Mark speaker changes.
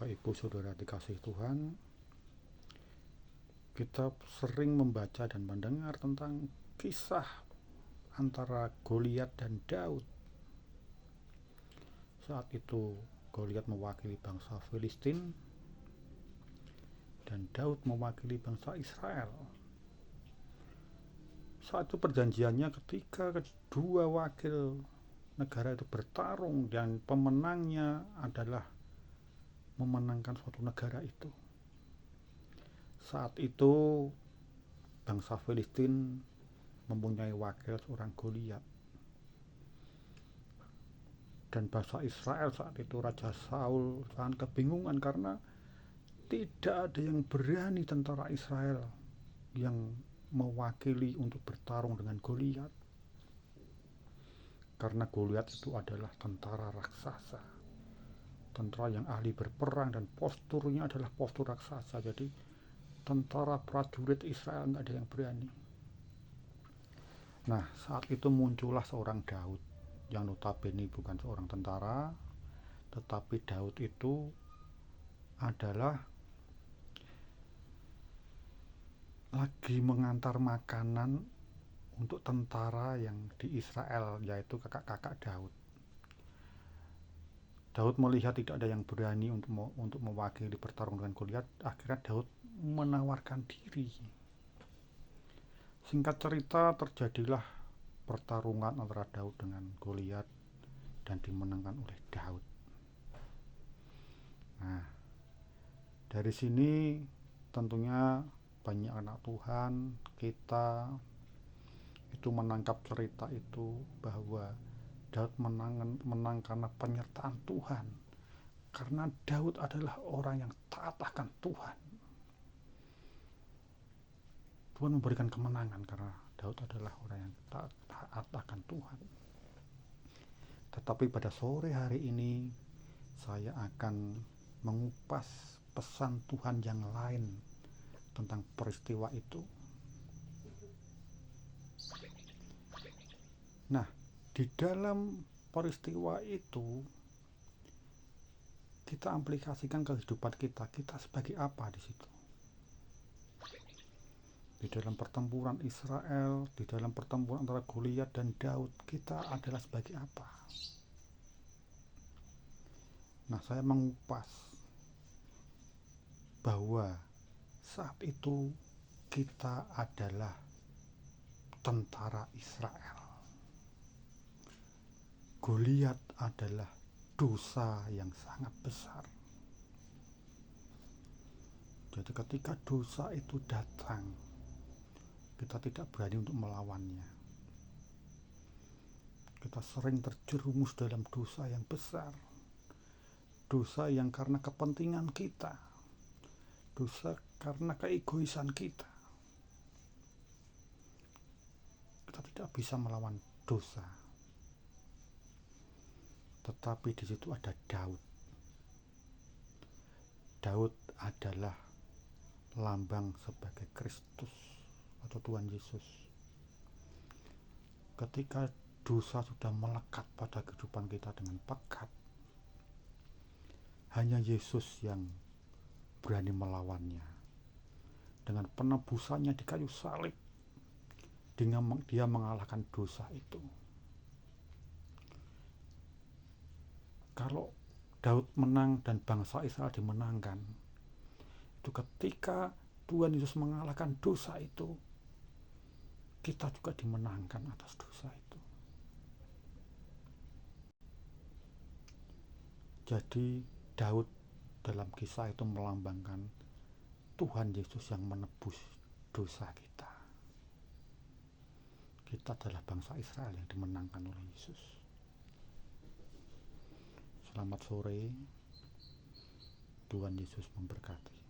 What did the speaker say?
Speaker 1: Bapak Ibu Saudara dikasih Tuhan, kita sering membaca dan mendengar tentang kisah antara Goliat dan Daud. Saat itu Goliat mewakili bangsa Filistin dan Daud mewakili bangsa Israel. Saat itu perjanjiannya ketika kedua wakil negara itu bertarung dan pemenangnya adalah memenangkan suatu negara itu. Saat itu bangsa Filistin mempunyai wakil seorang Goliat, dan bangsa Israel saat itu Raja Saul sangat kebingungan karena tidak ada yang berani tentara Israel yang mewakili untuk bertarung dengan Goliat, karena Goliat itu adalah tentara raksasa, tentara yang ahli berperang dan posturnya adalah postur raksasa. Jadi tentara prajurit Israel nggak ada yang berani. Nah, saat itu muncullah seorang Daud yang notabene bukan seorang tentara, tetapi Daud itu adalah lagi mengantar makanan untuk tentara yang di Israel, yaitu kakak-kakak Daud. Daud melihat tidak ada yang berani untuk mewakili bertarung dengan Goliat. Akhirnya Daud menawarkan diri. Singkat cerita, terjadilah pertarungan antara Daud dengan Goliat dan dimenangkan oleh Daud. Nah, dari sini tentunya banyak anak Tuhan kita itu menangkap cerita itu bahwa Daud menang karena penyertaan Tuhan, karena Daud adalah orang yang taat akan Tuhan. Tuhan memberikan kemenangan karena Daud adalah orang yang taat akan Tuhan. Tetapi pada sore hari ini saya akan mengupas pesan Tuhan yang lain tentang peristiwa itu. Nah, di dalam peristiwa itu kita aplikasikan kehidupan kita sebagai apa di situ. Di dalam pertempuran Israel, di dalam pertempuran antara Goliat dan Daud, kita adalah sebagai apa? Nah, saya mengupas bahwa saat itu kita adalah tentara Israel. Goliat adalah dosa yang sangat besar. Jadi ketika dosa itu datang, kita tidak berani untuk melawannya. Kita sering terjerumus dalam dosa yang besar. Dosa yang karena kepentingan kita. Dosa karena keegoisan kita. Kita tidak bisa melawan dosa. Tetapi di situ ada Daud. Daud adalah lambang sebagai Kristus atau Tuhan Yesus. Ketika dosa sudah melekat pada kehidupan kita dengan pekat, hanya Yesus yang berani melawannya. Dengan penebusannya di kayu salib, dia mengalahkan dosa itu. Kalau Daud menang dan bangsa Israel dimenangkan, itu ketika Tuhan Yesus mengalahkan dosa itu, kita juga dimenangkan atas dosa itu. Jadi Daud dalam kisah itu melambangkan Tuhan Yesus yang menebus dosa kita. Kita adalah bangsa Israel yang dimenangkan oleh Yesus. Selamat sore, Tuhan Yesus memberkati.